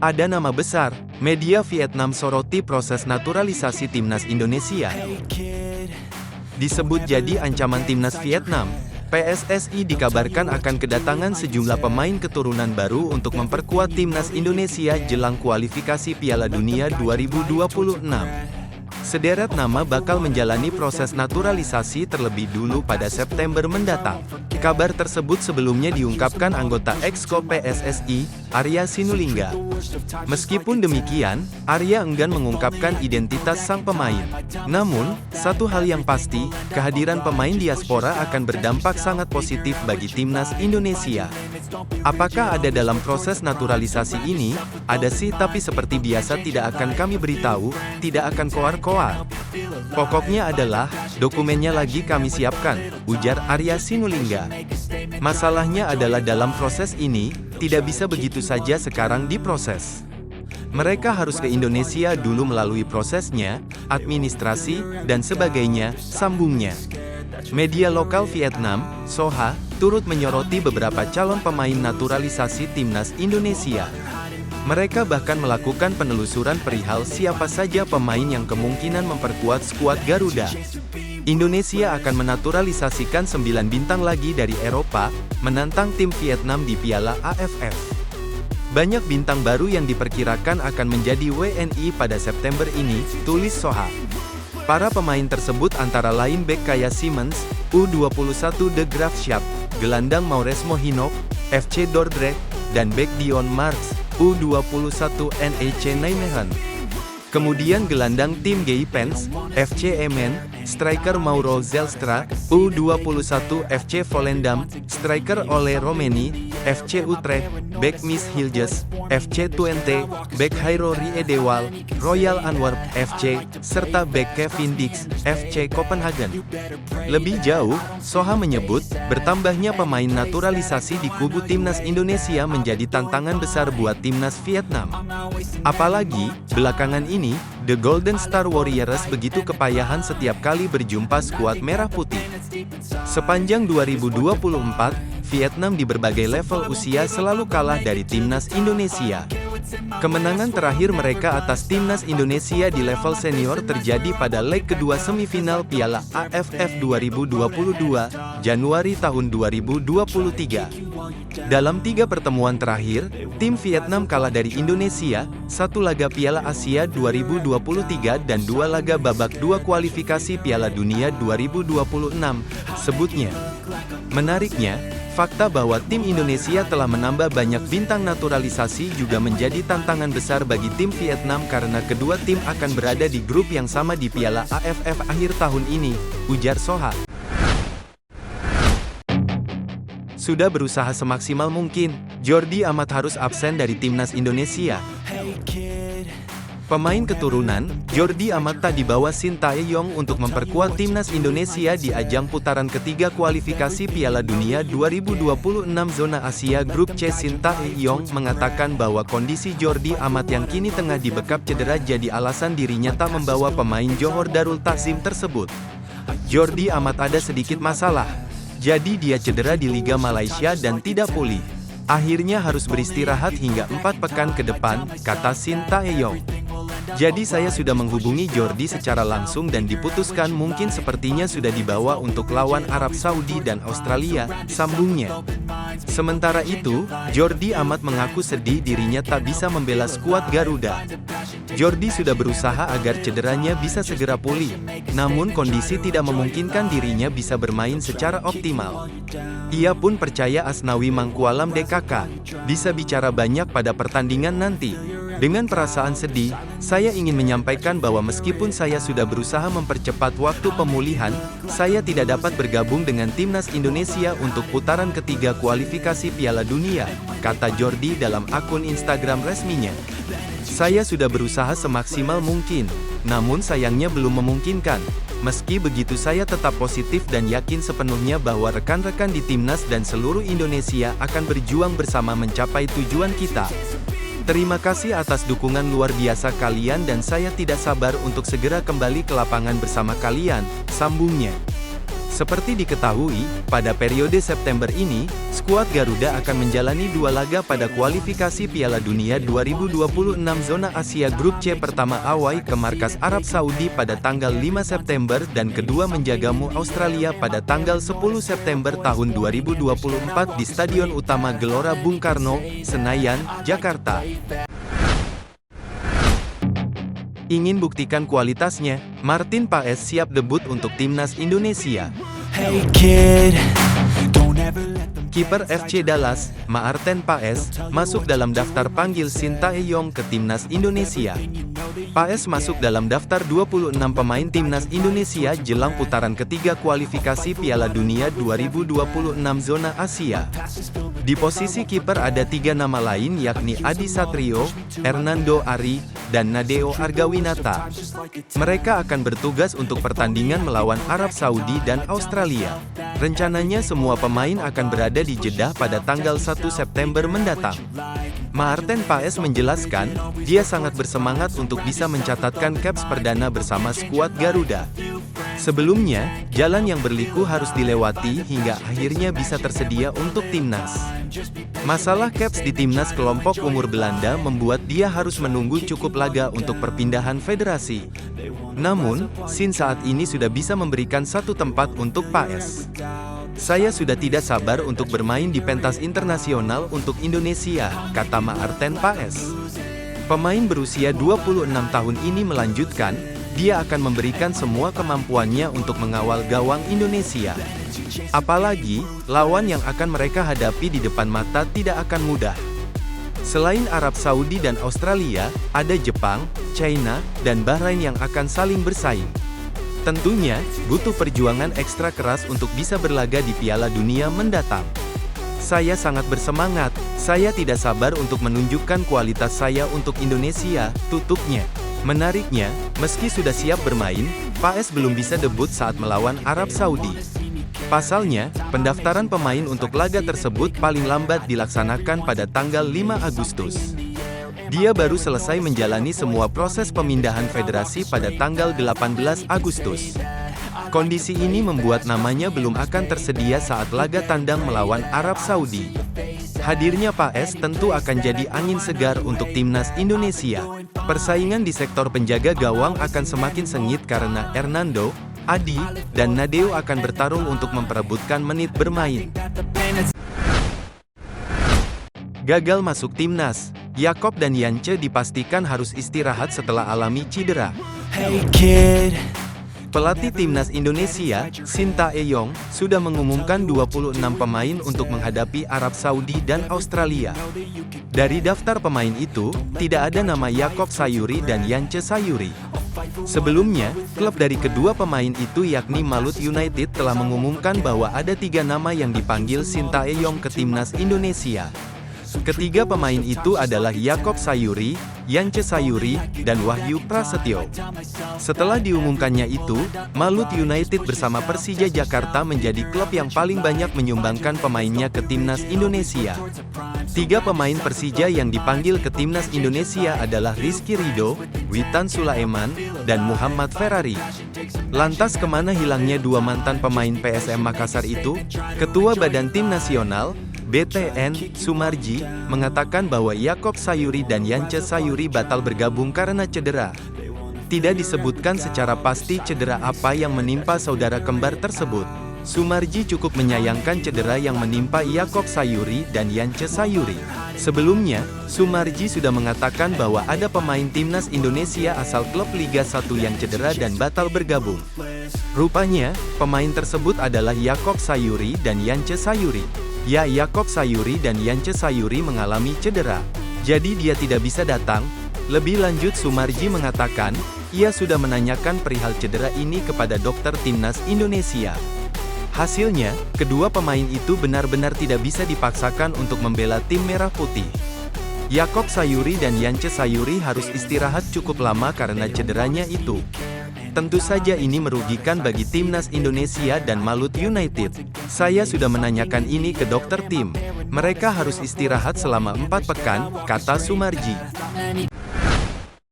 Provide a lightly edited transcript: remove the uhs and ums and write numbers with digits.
Ada nama besar, media Vietnam soroti proses naturalisasi timnas Indonesia. Disebut jadi ancaman timnas Vietnam, PSSI dikabarkan akan kedatangan sejumlah pemain keturunan baru untuk memperkuat timnas Indonesia jelang kualifikasi Piala Dunia 2026. Sederet nama bakal menjalani proses naturalisasi terlebih dulu pada September mendatang. Kabar tersebut sebelumnya diungkapkan anggota Exco PSSI, Arya Sinulinga. Meskipun demikian, Arya enggan mengungkapkan identitas sang pemain. Namun, satu hal yang pasti, kehadiran pemain diaspora akan berdampak sangat positif bagi timnas Indonesia. Apakah ada dalam proses naturalisasi ini? Ada sih, tapi seperti biasa tidak akan kami beritahu, tidak akan koar-koar. Pokoknya adalah, dokumennya lagi kami siapkan, ujar Arya Sinulinga. Masalahnya adalah dalam proses ini, tidak bisa begitu saja sekarang diproses. Mereka harus ke Indonesia dulu melalui prosesnya, administrasi, dan sebagainya, sambungnya. Media lokal Vietnam, Soha, turut menyoroti beberapa calon pemain naturalisasi timnas Indonesia. Mereka bahkan melakukan penelusuran perihal siapa saja pemain yang kemungkinan memperkuat skuad Garuda. Indonesia akan menaturalisasikan 9 bintang lagi dari Eropa, menantang tim Vietnam di Piala AFF. Banyak bintang baru yang diperkirakan akan menjadi WNI pada September ini, tulis Soha. Para pemain tersebut antara lain bek Kaya Simmons, U21 De Graafschap, gelandang Maures Mohinok, FC Dordrecht, dan bek Dion Marks, U21 NEC Nijmegen. Kemudian gelandang tim Gaipens, FC Emmen, striker Mauro Zelstra, U21 FC Volendam, striker Ole Romeni, FC Utrecht, bek Miss Hilges, FC Twente, bek Hairo Riedewald, Royal Antwerp FC, serta bek Kevin Dix, FC Copenhagen. Lebih jauh, Soha menyebut, bertambahnya pemain naturalisasi di kubu timnas Indonesia menjadi tantangan besar buat timnas Vietnam. Apalagi, belakangan ini, The Golden Star Warriors begitu kepayahan setiap kali berjumpa skuad merah putih. Sepanjang 2024, Vietnam di berbagai level usia selalu kalah dari timnas Indonesia. Kemenangan terakhir mereka atas timnas Indonesia di level senior terjadi pada leg kedua semifinal Piala AFF 2022, Januari tahun 2023. Dalam 3 pertemuan terakhir, tim Vietnam kalah dari Indonesia, 1 laga Piala Asia 2023 dan 2 laga babak 2 kualifikasi Piala Dunia 2026, sebutnya. Menariknya, fakta bahwa tim Indonesia telah menambah banyak bintang naturalisasi juga menjadi tantangan besar bagi tim Vietnam karena kedua tim akan berada di grup yang sama di Piala AFF akhir tahun ini, ujar Soha. Sudah berusaha semaksimal mungkin, Jordi Amat harus absen dari timnas Indonesia. Pemain keturunan, Jordi Amat tak dibawa Shin Tae-yong untuk memperkuat timnas Indonesia di ajang putaran ketiga kualifikasi Piala Dunia 2026 Zona Asia Grup C. Shin Tae-yong mengatakan bahwa kondisi Jordi Amat yang kini tengah dibekap cedera jadi alasan dirinya tak membawa pemain Johor Darul Takzim tersebut. Jordi Amat ada sedikit masalah. Jadi dia cedera di Liga Malaysia dan tidak pulih. Akhirnya harus beristirahat hingga 4 pekan ke depan, kata Shin Tae-yong. Jadi saya sudah menghubungi Jordi secara langsung dan diputuskan mungkin sepertinya sudah dibawa untuk lawan Arab Saudi dan Australia, sambungnya. Sementara itu, Jordi Amat mengaku sedih dirinya tak bisa membela skuad Garuda. Jordi sudah berusaha agar cederanya bisa segera pulih, namun kondisi tidak memungkinkan dirinya bisa bermain secara optimal. Ia pun percaya Asnawi Mangkualam DKK bisa bicara banyak pada pertandingan nanti. Dengan perasaan sedih, saya ingin menyampaikan bahwa meskipun saya sudah berusaha mempercepat waktu pemulihan, saya tidak dapat bergabung dengan timnas Indonesia untuk putaran ketiga kualifikasi Piala Dunia, kata Jordi dalam akun Instagram resminya. Saya sudah berusaha semaksimal mungkin, namun sayangnya belum memungkinkan. Meski begitu saya tetap positif dan yakin sepenuhnya bahwa rekan-rekan di timnas dan seluruh Indonesia akan berjuang bersama mencapai tujuan kita. Terima kasih atas dukungan luar biasa kalian dan saya tidak sabar untuk segera kembali ke lapangan bersama kalian, sambungnya. Seperti diketahui, pada periode September ini, skuad Garuda akan menjalani 2 laga pada kualifikasi Piala Dunia 2026 Zona Asia Grup C. Pertama away ke markas Arab Saudi pada tanggal 5 September dan kedua menjagamu Australia pada tanggal 10 September tahun 2024 di Stadion Utama Gelora Bung Karno, Senayan, Jakarta. Ingin buktikan kualitasnya, Martin Paes siap debut untuk timnas Indonesia. Kiper FC Dallas, Maarten Paes, masuk dalam daftar panggil Sintayong ke timnas Indonesia. Paes masuk dalam daftar 26 pemain timnas Indonesia jelang putaran ketiga kualifikasi Piala Dunia 2026 Zona Asia. Di posisi kiper ada 3 nama lain yakni Adi Satrio, Hernando Ari, dan Nadeo Argawinata. Mereka akan bertugas untuk pertandingan melawan Arab Saudi dan Australia. Rencananya semua pemain akan berada di Jeddah pada tanggal 1 September mendatang. Maarten Paes menjelaskan, dia sangat bersemangat untuk bisa mencatatkan caps perdana bersama skuad Garuda. Sebelumnya, jalan yang berliku harus dilewati hingga akhirnya bisa tersedia untuk timnas. Masalah caps di timnas kelompok umur Belanda membuat dia harus menunggu cukup laga untuk perpindahan federasi. Namun, Sin saat ini sudah bisa memberikan satu tempat untuk Paes. Saya sudah tidak sabar untuk bermain di pentas internasional untuk Indonesia, kata Maarten Paes. Pemain berusia 26 tahun ini melanjutkan, dia akan memberikan semua kemampuannya untuk mengawal gawang Indonesia. Apalagi, lawan yang akan mereka hadapi di depan mata tidak akan mudah. Selain Arab Saudi dan Australia, ada Jepang, China, dan Bahrain yang akan saling bersaing. Tentunya, butuh perjuangan ekstra keras untuk bisa berlaga di Piala Dunia mendatang. Saya sangat bersemangat, saya tidak sabar untuk menunjukkan kualitas saya untuk Indonesia, tutupnya. Menariknya, meski sudah siap bermain, Paes belum bisa debut saat melawan Arab Saudi. Pasalnya, pendaftaran pemain untuk laga tersebut paling lambat dilaksanakan pada tanggal 5 Agustus. Dia baru selesai menjalani semua proses pemindahan federasi pada tanggal 18 Agustus. Kondisi ini membuat namanya belum akan tersedia saat laga tandang melawan Arab Saudi. Hadirnya Paes tentu akan jadi angin segar untuk timnas Indonesia. Persaingan di sektor penjaga gawang akan semakin sengit karena Hernando, Adi, dan Nadeo akan bertarung untuk memperebutkan menit bermain. Gagal masuk timnas, Yakob dan Yance dipastikan harus istirahat setelah alami cedera. Pelatih timnas Indonesia, Sintayong, sudah mengumumkan 26 pemain untuk menghadapi Arab Saudi dan Australia. Dari daftar pemain itu, tidak ada nama Yakob Sayuri dan Yance Sayuri. Sebelumnya, klub dari kedua pemain itu yakni Malut United telah mengumumkan bahwa ada 3 nama yang dipanggil Sintayong ke timnas Indonesia. Ketiga pemain itu adalah Yakob Sayuri, Yance Sayuri, dan Wahyu Prasetyo. Setelah diumumkannya itu, Malut United bersama Persija Jakarta menjadi klub yang paling banyak menyumbangkan pemainnya ke timnas Indonesia. 3 pemain Persija yang dipanggil ke timnas Indonesia adalah Rizky Ridho, Witan Sulaiman, dan Muhammad Ferrari. Lantas kemana hilangnya 2 mantan pemain PSM Makassar itu? Ketua Badan Tim Nasional, BTN, Sumarji, mengatakan bahwa Yakob Sayuri dan Yance Sayuri batal bergabung karena cedera. Tidak disebutkan secara pasti cedera apa yang menimpa saudara kembar tersebut. Sumarji cukup menyayangkan cedera yang menimpa Yakob Sayuri dan Yance Sayuri. Sebelumnya, Sumarji sudah mengatakan bahwa ada pemain timnas Indonesia asal klub Liga 1 yang cedera dan batal bergabung. Rupanya, pemain tersebut adalah Yakob Sayuri dan Yance Sayuri. Yakob Sayuri dan Yance Sayuri mengalami cedera. Jadi dia tidak bisa datang. Lebih lanjut Sumarji mengatakan, ia sudah menanyakan perihal cedera ini kepada dokter timnas Indonesia. Hasilnya, kedua pemain itu benar-benar tidak bisa dipaksakan untuk membela tim merah putih. Yakob Sayuri dan Yance Sayuri harus istirahat cukup lama karena cederanya itu. Tentu saja ini merugikan bagi timnas Indonesia dan Malut United. Saya sudah menanyakan ini ke dokter tim. Mereka harus istirahat selama 4 pekan, kata Sumarji.